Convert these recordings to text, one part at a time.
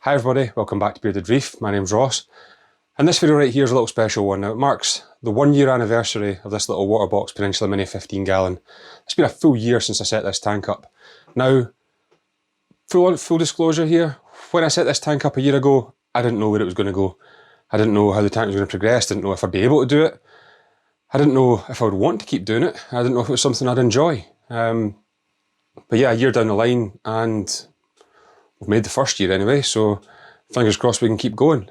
Hi everybody, welcome back to Bearded Reef. My name's Ross. And this video right here is a little special one. Now it marks the 1 year anniversary of this little Waterbox Peninsula Mini 15 gallon. It's been a full year since I set this tank up. Now, full disclosure here, when I set this tank up a year ago, I didn't know where it was going to go. I didn't know how the tank was going to progress, didn't know if I'd be able to do it. I didn't know if I would want to keep doing it. I didn't know if it was something I'd enjoy. But yeah, a year down the line and we've made the first year anyway, so fingers crossed we can keep going.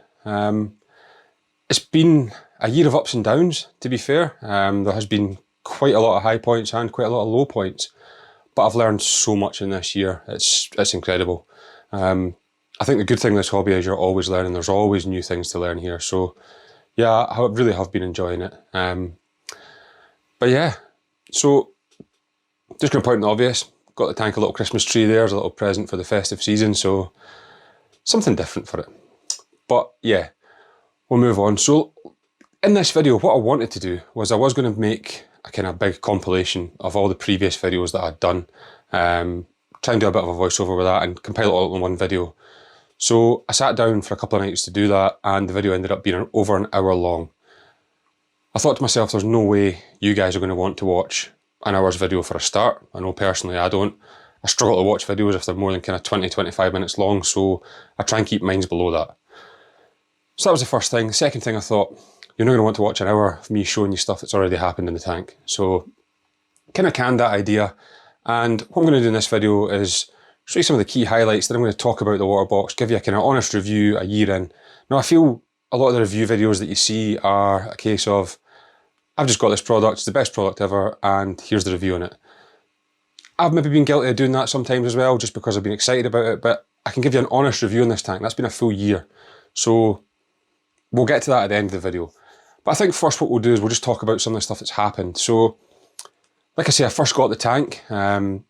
It's been a year of ups and downs, to be fair. There has been quite a lot of high points and quite a lot of low points, but I've learned so much in this year. It's incredible. I think the good thing with this hobby is you're always learning. There's always new things to learn here. So yeah, I really have been enjoying it. But yeah, so just going to point out the obvious. Got the tank a little Christmas tree there as a little present for the festive season, so something different for it. But yeah, we'll move on. So in this video, what I wanted to do was I was going to make a kind of big compilation of all the previous videos that I'd done. Try and do a bit of a voiceover with that and compile it all in one video. So I sat down for a couple of nights to do that, and the video ended up being over an hour long. I thought to myself, there's no way you guys are going to want to watch an hour's video for a start. I know personally I don't. I struggle to watch videos if they're more than kind of 20-25 minutes long, so I try and keep mine below that. So that was the first thing. Second thing, I thought, you're not going to want to watch an hour of me showing you stuff that's already happened in the tank. So kind of canned that idea, and what I'm going to do in this video is show you some of the key highlights. Then I'm going to talk about the water box, give you a kind of honest review a year in. Now I feel a lot of the review videos that you see are a case of, I've just got this product, it's the best product ever, and here's the review on it. I've maybe been guilty of doing that sometimes as well, just because I've been excited about it, but I can give you an honest review on this tank. That's been a full year. So we'll get to that at the end of the video. But I think first what we'll do is we'll just talk about some of the stuff that's happened. So, like I say, I first got the tank. I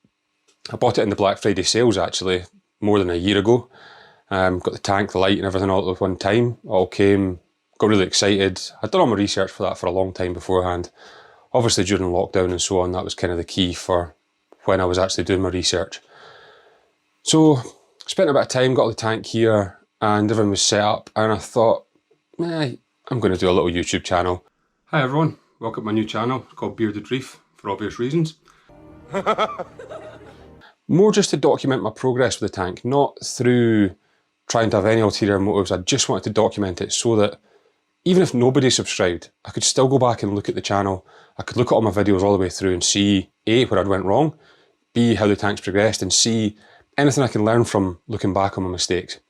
bought it in the Black Friday sales actually, more than a year ago. Got the tank, the light and everything all at one time. All came, got really excited. I'd done all my research for that for a long time beforehand. Obviously during lockdown and so on, that was kind of the key for when I was actually doing my research. So spent a bit of time, got the tank here and everything was set up, and I thought, I'm going to do a little YouTube channel. Hi everyone, welcome to my new channel. It's called Bearded Reef for obvious reasons. More just to document my progress with the tank, not through trying to have any ulterior motives. I just wanted to document it so that even if nobody subscribed, I could still go back and look at the channel. I could look at all my videos all the way through and see A, where I'd went wrong, B, how the tank's progressed, and C, anything I can learn from looking back on my mistakes.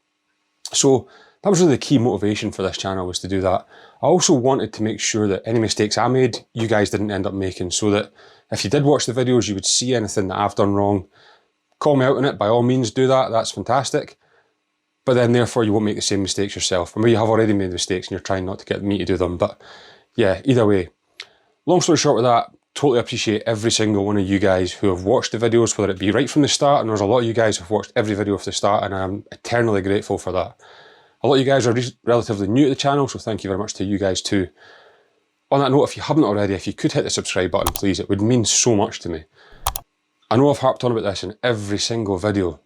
So that was really the key motivation for this channel, was to do that. I also wanted to make sure that any mistakes I made, you guys didn't end up making, so that if you did watch the videos, you would see anything that I've done wrong. Call me out on it, by all means do that, that's fantastic. But then therefore you won't make the same mistakes yourself. Or maybe you have already made mistakes and you're trying not to get me to do them. But yeah, either way. Long story short with that, totally appreciate every single one of you guys who have watched the videos, whether it be right from the start, and there's a lot of you guys who have watched every video from the start, and I'm eternally grateful for that. A lot of you guys are relatively new to the channel, so thank you very much to you guys too. On that note, if you haven't already, if you could hit the subscribe button please, it would mean so much to me. I know I've harped on about this in every single video,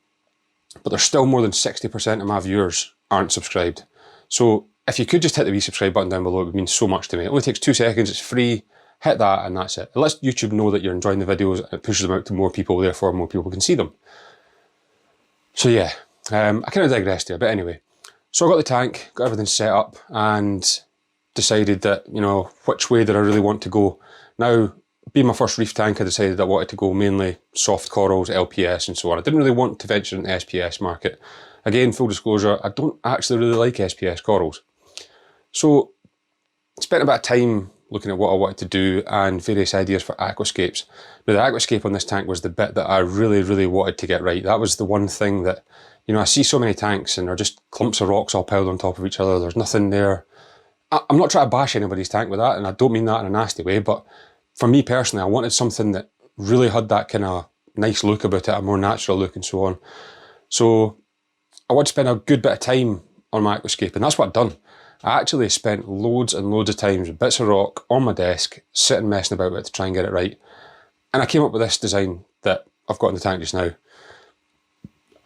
but there's still more than 60% of my viewers aren't subscribed. So if you could just hit the wee subscribe button down below, it would mean so much to me. It only takes 2 seconds, it's free, hit that and that's it. It lets YouTube know that you're enjoying the videos and it pushes them out to more people, therefore more people can see them. So yeah, I kind of digressed here, but anyway. So I got the tank, got everything set up and decided that, you know, which way did I really want to go. Now, being my first reef tank, I decided I wanted to go mainly soft corals, LPS and so on. I didn't really want to venture in the SPS market. Again, full disclosure, I don't actually really like SPS corals. So, spent a bit of time looking at what I wanted to do and various ideas for aquascapes. Now the aquascape on this tank was the bit that I really wanted to get right. That was the one thing that, you know, I see so many tanks and they're just clumps of rocks all piled on top of each other. There's nothing there. I'm not trying to bash anybody's tank with that, and I don't mean that in a nasty way, but for me personally, I wanted something that really had that kind of nice look about it, a more natural look and so on. So I wanted to spend a good bit of time on my aquascape, and that's what I've done. I actually spent loads and loads of times with bits of rock on my desk, sitting messing about with it to try and get it right. And I came up with this design that I've got in the tank just now.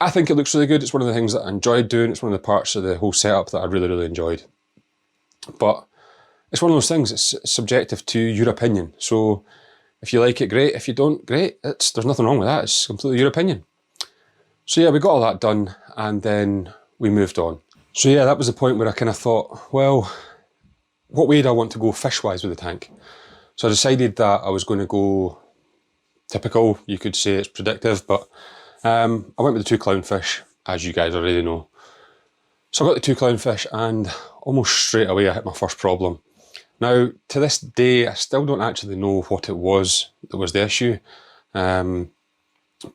I think it looks really good. It's one of the things that I enjoyed doing. It's one of the parts of the whole setup that I really, really enjoyed. But it's one of those things, it's subjective to your opinion. So if you like it, great. If you don't, great. There's nothing wrong with that. It's completely your opinion. So yeah, we got all that done and then we moved on. So yeah, that was the point where I kind of thought, well, what way do I want to go fish-wise with the tank? So I decided that I was going to go typical. You could say it's predictive, but I went with the 2 clownfish, as you guys already know. So I got the 2 clownfish and almost straight away I hit my first problem. Now, to this day, I still don't actually know what it was that was the issue. But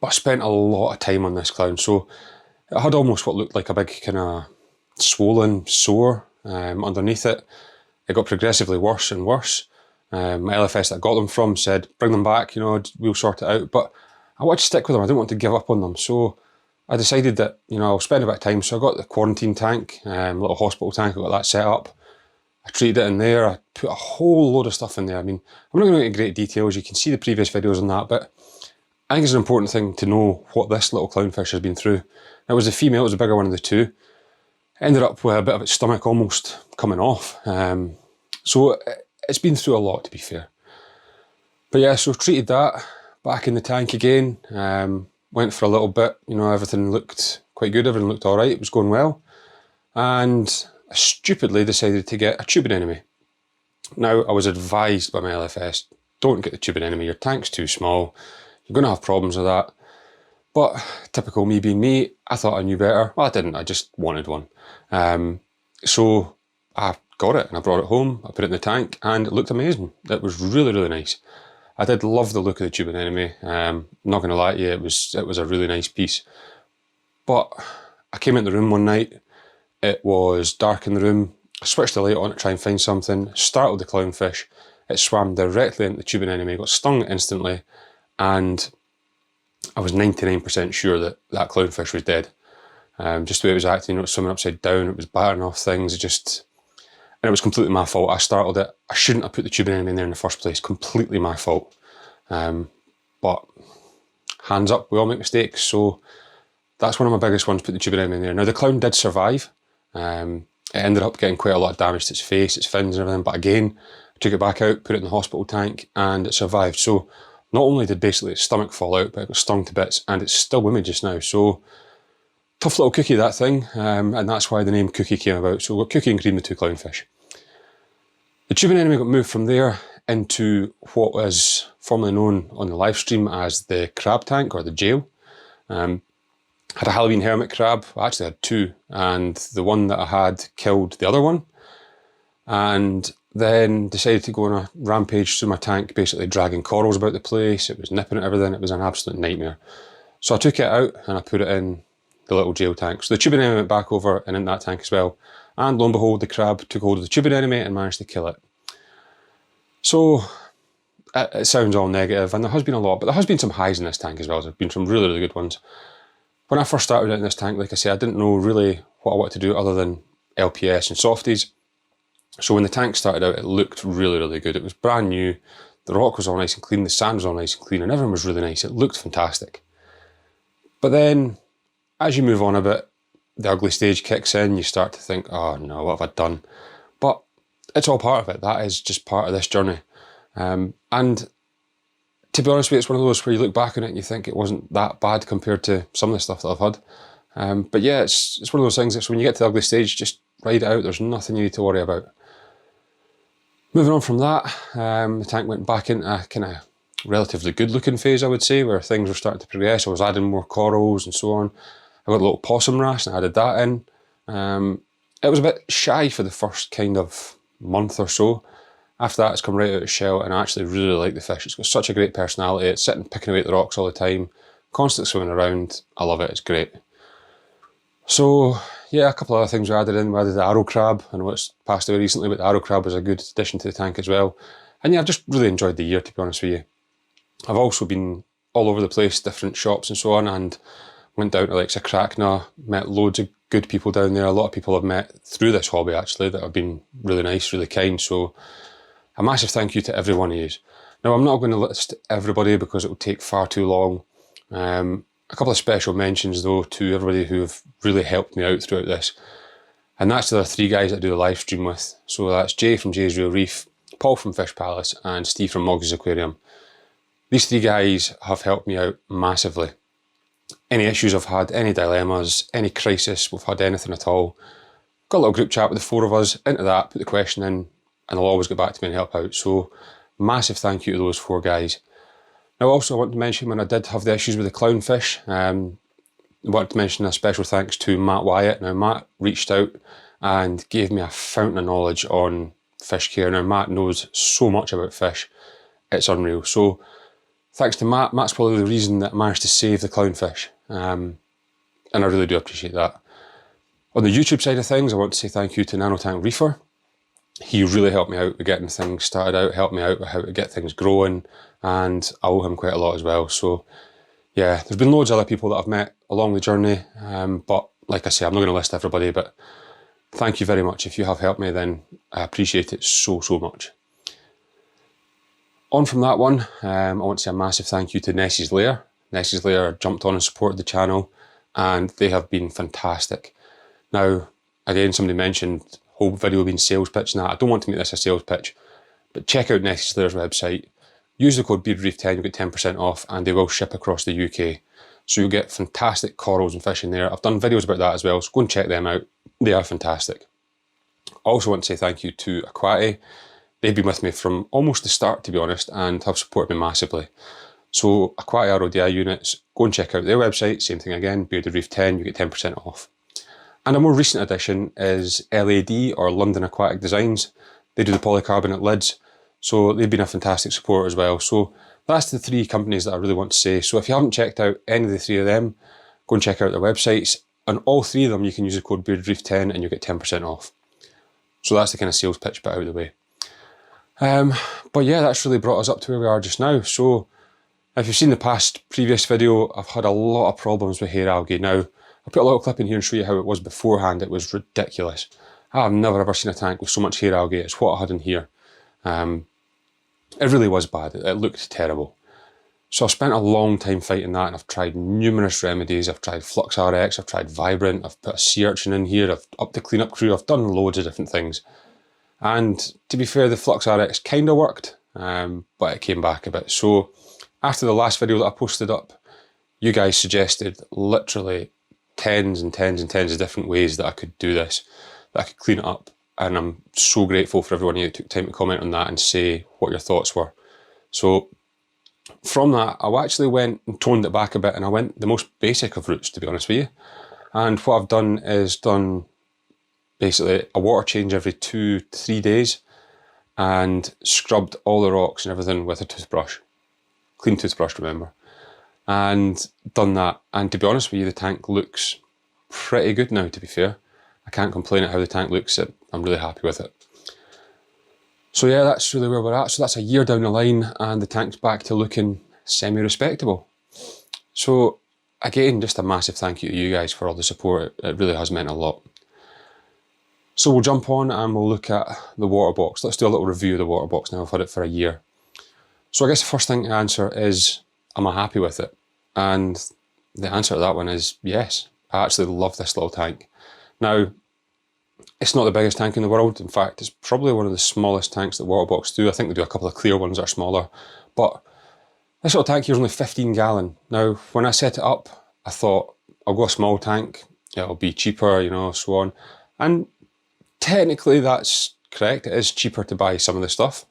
I spent a lot of time on this clown. So it had almost what looked like a big kind of swollen sore underneath it. It got progressively worse and worse. My LFS that I got them from said, bring them back, you know, we'll sort it out. But I wanted to stick with them. I didn't want to give up on them. So I decided that, you know, I'll spend a bit of time. So I got the quarantine tank, little hospital tank, I got that set up. I treated it in there. I put a whole load of stuff in there. I mean, I'm not going to go into great details. You can see the previous videos on that, but I think it's an important thing to know what this little clownfish has been through. It was the female, it was the bigger one of the 2. Ended up with a bit of its stomach almost coming off. So it's been through a lot, to be fair. But yeah, so treated that, back in the tank again, went for a little bit, you know, everything looked quite good, everything looked all right, it was going well. And I stupidly decided to get a tube anemone. Now, I was advised by my LFS, don't get the tube anemone, your tank's too small, you're going to have problems with that. But typical me being me, I thought I knew better. Well, I didn't, I just wanted one. So I got it and I brought it home, I put it in the tank and it looked amazing. It was really, really nice. I did love the look of the tube anemone. Not going to lie to you, it was a really nice piece. But I came into the room one night, it was dark in the room, I switched the light on to try and find something, startled the clownfish, it swam directly into the tube anemone, got stung instantly, and I was 99% sure that that clownfish was dead. Just the way it was acting, it was swimming upside down, it was battering off things, and it was completely my fault. I startled it. I shouldn't have put the tube anemone in there in the first place. Completely my fault. But hands up, we all make mistakes. So that's one of my biggest ones, put the tube anemone in there. Now the clown did survive. It ended up getting quite a lot of damage to its face, its fins and everything. But again, I took it back out, put it in the hospital tank and it survived. So not only did basically its stomach fall out, but it got stung to bits and it's still with me just now. So tough little cookie, that thing. And that's why the name Cookie came about. So we've got Cookie and Cream, the 2 clownfish. The tube anemone got moved from there into what was formerly known on the live stream as the crab tank or the jail. Had a Halloween hermit crab. I actually had 2, and the one that I had killed the other one, and then decided to go on a rampage through my tank, basically dragging corals about the place. It was nipping at everything. It was an absolute nightmare. So I took it out and I put it in the little jail tank. So the tube anemone went back over and in that tank as well. And lo and behold, the crab took hold of the tube anemone and managed to kill it. So it sounds all negative, and there has been a lot, but there has been some highs in this tank as well. There have been some really, really good ones. When I first started out in this tank, like I say, I didn't know really what I wanted to do other than LPS and softies. So when the tank started out, it looked really, really good. It was brand new. The rock was all nice and clean, the sand was all nice and clean, and everything was really nice. It looked fantastic. But then, as you move on a bit, the ugly stage kicks in, you start to think, oh no, what have I done? But it's all part of it. That is just part of this journey. And to be honest with you, it's one of those where you look back on it and you think it wasn't that bad compared to some of the stuff that I've had. But yeah, it's one of those things that when you get to the ugly stage, just ride it out. There's nothing you need to worry about. Moving on from that, the tank went back into a kind of relatively good looking phase, I would say, where things were starting to progress. I was adding more corals and so on. I got a little possum wrasse and I added that in. It was a bit shy for the first kind of month or so. After that, it's come right out of the shell, and I actually really like the fish. It's got such a great personality. It's sitting picking away at the rocks all the time, constantly swimming around. I love it, it's great. So yeah, a couple of other things we added in. We added the arrow crab. I know it's passed away recently, but the arrow crab was a good addition to the tank as well. And yeah, I've just really enjoyed the year, to be honest with you. I've also been all over the place, different shops and so on, and went down to like Crackna, met loads of good people down there. A lot of people I've met through this hobby actually that have been really nice, really kind. So a massive thank you to every one of you. Now I'm not going to list everybody because it will take far too long. And A couple of special mentions though to everybody who have really helped me out throughout this. And that's the other three guys that I do the live stream with. So that's Jay from Jay's Real Reef, Paul from Fish Palace, and Steve from Mogsys Aquarium. These three guys have helped me out massively. Any issues I've had, any dilemmas, any crisis, we've had anything at all, got a little group chat with the four of us, into that, put the question in, and they'll always get back to me and help out. So massive thank you to those four guys. Now also I want to mention, when I did have the issues with the clownfish, I want to mention a special thanks to Matt Wyatt. Now Matt reached out and gave me a fountain of knowledge on fish care. Now Matt knows so much about fish, it's unreal. So thanks to Matt. Matt's probably the reason that I managed to save the clownfish, and I really do appreciate that. On the YouTube side of things, I want to say thank you to Nano Reefer. He really helped me out with getting things started out, helped me out with how to get things growing, and I owe him quite a lot as well. So yeah, there's been loads of other people that I've met along the journey, but like I say, I'm not going to list everybody, but thank you very much. If you have helped me, then I appreciate it so much. On from that one, I want to say a massive thank you to Nessie's Lair. Nessie's Lair jumped on and supported the channel, and they have been fantastic. Now, again, somebody mentioned whole video being sales pitch. Now, I don't want to make this a sales pitch, but check out Nessie's Lair's website. Use the code BeardReef10, you'll get 10% off, and they will ship across the UK. So you'll get fantastic corals and fish in there. I've done videos about that as well, so go and check them out. They are fantastic. I also want to say thank you to Aquati. They've been with me from almost the start, to be honest, and have supported me massively. So Aquati RODI units, go and check out their website. Same thing again, BeardReef10, you get 10% off. And a more recent addition is LAD, or London Aquatic Designs. They do the polycarbonate lids. So they've been a fantastic support as well. So that's the three companies that I really want to say. So if you haven't checked out any of the three of them, go and check out their websites. And all three of them, you can use the code BeardReef10 and you'll get 10% off. So that's the kind of sales pitch bit out of the way. But yeah, that's really brought us up to where we are just now. So if you've seen the previous video, I've had a lot of problems with hair algae. Now, I'll put a little clip in here and show you how it was beforehand. It was ridiculous. I've never ever seen a tank with so much hair algae. It's what I had in here. It really was bad. It looked terrible. So I've spent a long time fighting that, and I've tried numerous remedies. I've tried Flux RX, I've tried Vibrant, I've put a sea urchin in here, I've upped the cleanup crew, I've done loads of different things. And to be fair, the Flux RX kind of worked, but it came back a bit. So after the last video that I posted up, you guys suggested literally tens and tens and tens of different ways that I could do this, that I could clean it up. And I'm so grateful for everyone who took time to comment on that and say what your thoughts were. So from that, I actually went and toned it back a bit, and I went the most basic of routes, to be honest with you. And what I've done is done basically a water change every 2 to 3 days, and scrubbed all the rocks and everything with a toothbrush. Clean toothbrush, remember. And done that. And to be honest with you, the tank looks pretty good now, to be fair. I can't complain at how the tank looks. I'm really happy with it. So yeah, that's really where we're at. So that's a year down the line, and the tank's back to looking semi-respectable. So again, just a massive thank you to you guys for all the support. It really has meant a lot. So we'll jump on and we'll look at the water box. Let's do a little review of the water box now. I've had it for a year. So I guess the first thing to answer is, am I happy with it? And the answer to that one is yes. I actually love this little tank. Now, it's not the biggest tank in the world. In fact, it's probably one of the smallest tanks that Waterbox do. I think they do a couple of clear ones that are smaller. But this little tank here is only 15 gallon. Now, when I set it up, I thought, I'll go a small tank. It'll be cheaper, you know, so on. And technically that's correct. It is cheaper to buy some of the stuff.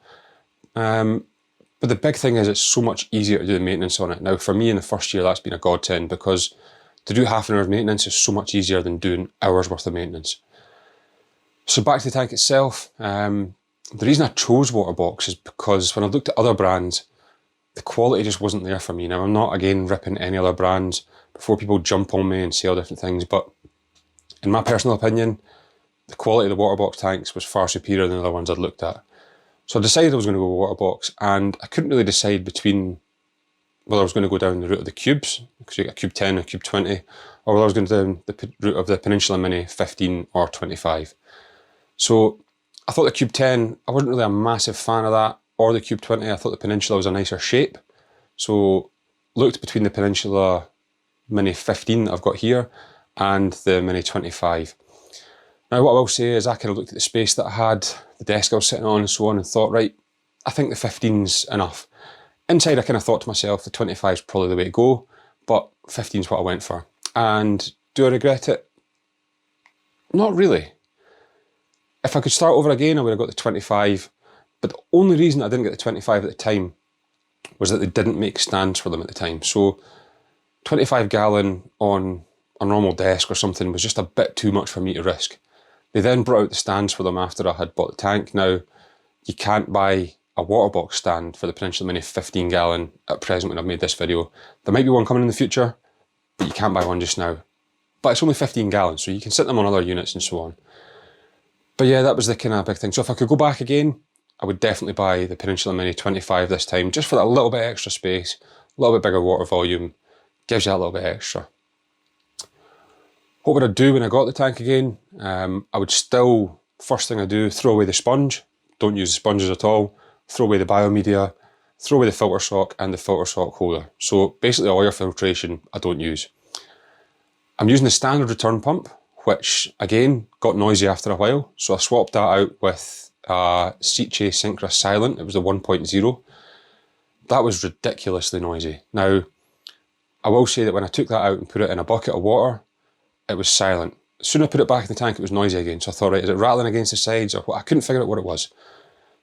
But the big thing is it's so much easier to do the maintenance on it. Now, for me in the first year, that's been a godsend, because to do half an hour of maintenance is so much easier than doing hours worth of maintenance. So back to the tank itself, the reason I chose Waterbox is because when I looked at other brands, the quality just wasn't there for me. Now, I'm not, again, ripping any other brands before people jump on me and say all different things, but in my personal opinion, the quality of the Waterbox tanks was far superior than the other ones I'd looked at. So I decided I was going to go Waterbox, and I couldn't really decide between whether I was going to go down the route of the cubes, because you get a cube 10 and a cube 20, or whether I was going to go down the route of the Peninsula Mini 15 or 25. So I thought the cube 10, I wasn't really a massive fan of that, or the cube 20. I thought the Peninsula was a nicer shape. So looked between the Peninsula Mini 15 that I've got here and the Mini 25. Now what I will say is I kind of looked at the space that I had, the desk I was sitting on and so on, and thought, right, I think the 15's enough. Inside I kind of thought to myself, the 25's probably the way to go, but 15's what I went for. And do I regret it? Not really. If I could start over again, I would have got the 25, but the only reason I didn't get the 25 at the time was that they didn't make stands for them at the time. So 25 gallon on a normal desk or something was just a bit too much for me to risk. They then brought out the stands for them after I had bought the tank. Now, you can't buy a Waterbox stand for the Peninsula Mini 15 gallon at present when I've made this video. There might be one coming in the future, but you can't buy one just now. But it's only 15 gallons, so you can sit them on other units and so on. But yeah, that was the kind of big thing. So if I could go back again, I would definitely buy the Peninsula Mini 25 this time, just for that little bit extra space, a little bit bigger water volume, gives you that little bit extra. What would I do when I got the tank again? I would still, first thing I do, throw away the sponge. Don't use the sponges at all. Throw away the biomedia, throw away the filter sock and the filter sock holder. So basically all your filtration I don't use. I'm using the standard return pump, which again got noisy after a while. So I swapped that out with Seachay Synchra Silent. It was the 1.0. That was ridiculously noisy. Now, I will say that when I took that out and put it in a bucket of water, it was silent. As soon as I put it back in the tank, it was noisy again. So I thought, right, is it rattling against the sides or what? I couldn't figure out what it was.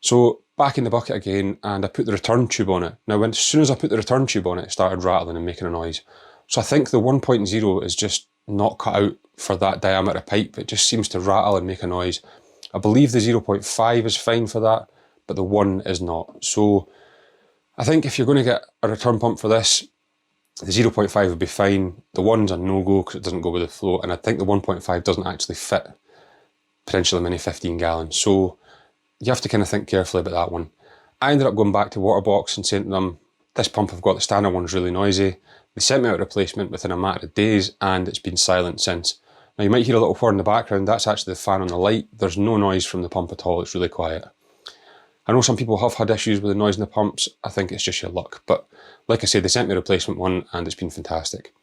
So back in the bucket again, and I put the return tube on it. Now, as soon as I put the return tube on it, it started rattling and making a noise. So I think the 1.0 is just not cut out for that diameter pipe. It just seems to rattle and make a noise. I believe the 0.5 is fine for that, but the 1 is not. So I think if you're going to get a return pump for this, the 0.5 would be fine. The 1's a no-go because it doesn't go with the flow, and I think the 1.5 doesn't actually fit Peninsula Mini 15 gallon. So you have to kind of think carefully about that one. I ended up going back to Waterbox and saying to them, this pump I've got, the standard one's really noisy. They sent me out a replacement within a matter of days and it's been silent since. Now you might hear a little whir in the background, that's actually the fan on the light. There's no noise from the pump at all, it's really quiet. I know some people have had issues with the noise in the pumps, I think it's just your luck. But like I said, they sent me a replacement one and it's been fantastic.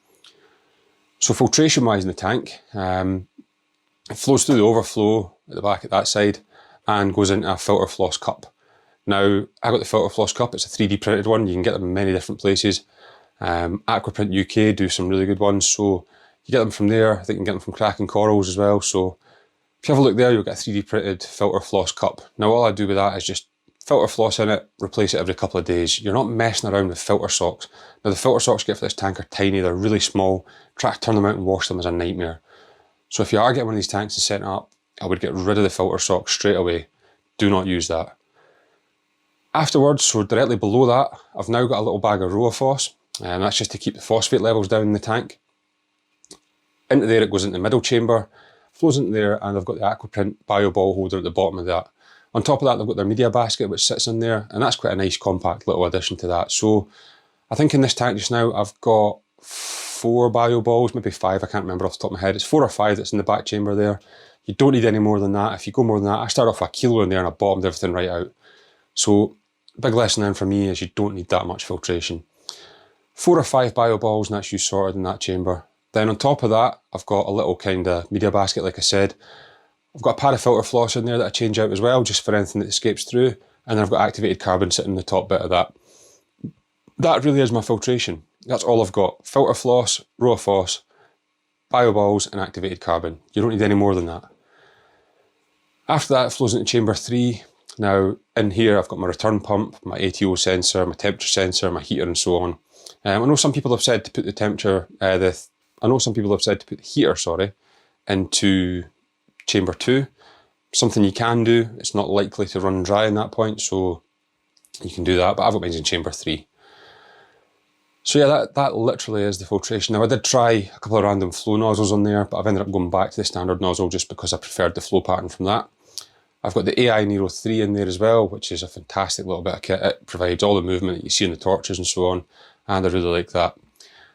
So filtration wise in the tank, it flows through the overflow at the back at that side and goes into a filter floss cup. Now, I got the filter floss cup, it's a 3D printed one, you can get them in many different places. Aquaprint UK do some really good ones, so you get them from there. I think you can get them from Cracking Corals as well. So if you have a look there, you'll get a 3D printed filter floss cup. Now all I do with that is just filter floss in it, replace it every couple of days. You're not messing around with filter socks. Now the filter socks you get for this tank are tiny, they're really small. Try to turn them out and wash them is a nightmare. So if you are getting one of these tanks to set up, I would get rid of the filter socks straight away. Do not use that. Afterwards, so directly below that, I've now got a little bag of ROAFOS. And that's just to keep the phosphate levels down in the tank. Into there it goes into the middle chamber, flows into there, and I've got the Aquaprint bio ball holder at the bottom of that. On top of that, they've got their media basket which sits in there, and that's quite a nice compact little addition to that. So I think in this tank just now I've got 4 bio balls, maybe 5, I can't remember off the top of my head. It's 4 or 5 that's in the back chamber there. You don't need any more than that. If you go more than that, I start off with a kilo in there and I bottomed everything right out. So big lesson then for me is you don't need that much filtration. 4 or 5 bio balls, and that's you sorted in that chamber. Then on top of that, I've got a little kind of media basket, like I said. I've got a pad of filter floss in there that I change out as well, just for anything that escapes through. And then I've got activated carbon sitting in the top bit of that. That really is my filtration. That's all I've got. Filter floss, ROAFOS, bio balls, and activated carbon. You don't need any more than that. After that, it flows into chamber 3. Now, in here, I've got my return pump, my ATO sensor, my temperature sensor, my heater, and so on. I know some people have said to put the temperature, I know some people have said to put the heater, sorry, into chamber 2. Something you can do. It's not likely to run dry in that point, so you can do that. But I've got mine in chamber 3. So yeah, that literally is the filtration. Now I did try a couple of random flow nozzles on there, but I've ended up going back to the standard nozzle just because I preferred the flow pattern from that. I've got the AI Nero 3 in there as well, which is a fantastic little bit of kit. It provides all the movement that you see in the torches and so on, and I really like that.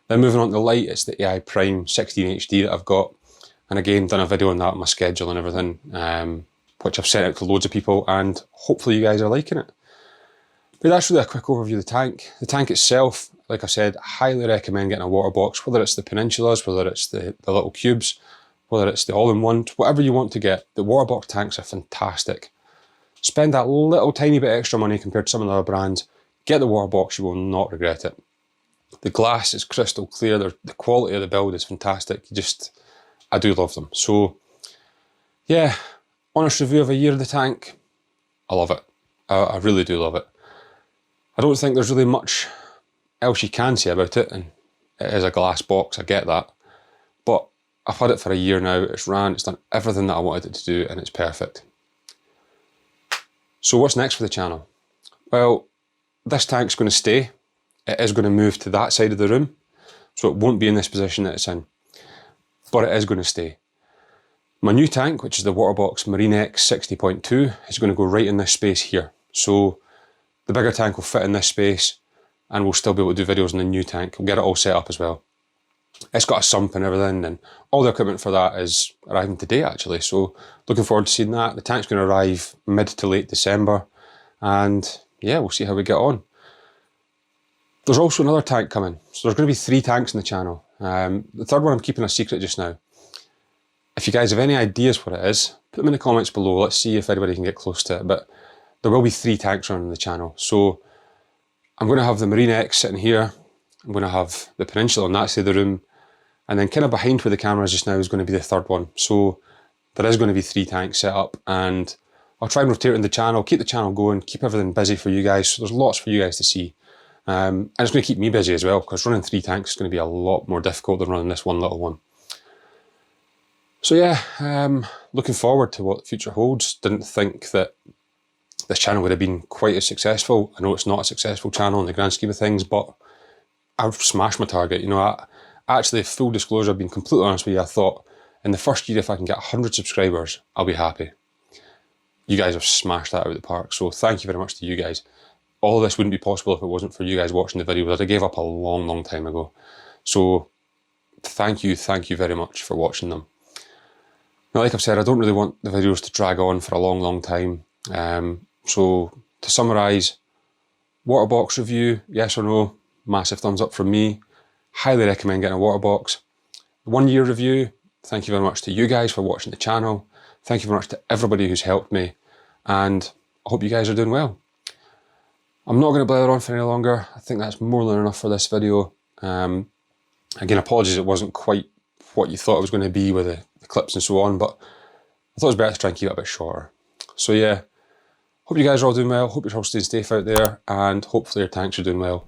Then moving on to the light, it's the AI Prime 16 HD that I've got, and again, done a video on that, on my schedule and everything, which I've sent out to loads of people, and hopefully you guys are liking it. But that's really a quick overview of the tank. The tank itself, like I said, I highly recommend getting a water box, whether it's the Peninsulas, whether it's the little cubes, whether it's the all-in-one, whatever you want to get. The water box tanks are fantastic. Spend that little tiny bit extra money compared to some of the other brands. Get the water box, you will not regret it. The glass is crystal clear, the quality of the build is fantastic. I do love them. So yeah, honest review of a year of the tank, I love it. I really do love it. I don't think there's really much else you can say about it, and it is a glass box, I get that. But I've had it for a year now, it's ran, it's done everything that I wanted it to do, and it's perfect. So what's next for the channel? Well, this tank's going to stay. It is going to move to that side of the room, so it won't be in this position that it's in. But it is going to stay. My new tank, which is the Waterbox Marine X 60.2, is going to go right in this space here. So the bigger tank will fit in this space, and we'll still be able to do videos in the new tank. We'll get it all set up as well. It's got a sump and everything, and all the equipment for that is arriving today actually. So looking forward to seeing that. The tank's going to arrive mid to late December, and yeah, we'll see how we get on. There's also another tank coming. So there's going to be 3 tanks in the channel. The third one I'm keeping a secret just now. If you guys have any ideas what it is, put them in the comments below. Let's see if anybody can get close to it. But there will be 3 tanks running the channel. So I'm going to have the Marine X sitting here. I'm going to have the Peninsula on that side of the room. And then kind of behind where the camera is just now is going to be the third one. So there is going to be 3 tanks set up, and I'll try and rotate in the channel, keep the channel going, keep everything busy for you guys. So there's lots for you guys to see. And it's going to keep me busy as well, because running 3 tanks is going to be a lot more difficult than running this one little one. So yeah, looking forward to what the future holds. Didn't think that this channel would have been quite as successful. I know it's not a successful channel in the grand scheme of things, but I've smashed my target. You know, actually, full disclosure, I've been completely honest with you, I thought in the first year, if I can get 100 subscribers, I'll be happy. You guys have smashed that out of the park, so thank you very much to you guys. All of this wouldn't be possible if it wasn't for you guys watching the videos. I gave up a long time ago. So thank you very much for watching them. Now, like I've said, I don't really want the videos to drag on for a long time. So to summarise, water box review, yes or no, massive thumbs up from me. Highly recommend getting a water box. 1 year review, thank you very much to you guys for watching the channel. Thank you very much to everybody who's helped me, and I hope you guys are doing well. I'm not going to blather on for any longer. I think that's more than enough for this video. Again, apologies it wasn't quite what you thought it was going to be with the clips and so on, but I thought it was better to try and keep it a bit shorter. So yeah, hope you guys are all doing well, hope you're all staying safe out there, and hopefully your tanks are doing well.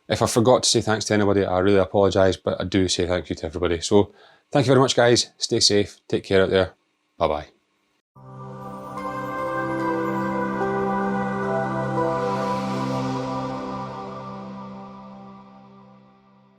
If I forgot to say thanks to anybody, I really apologise, but I do say thank you to everybody. So thank you very much guys, stay safe, take care out there, bye bye.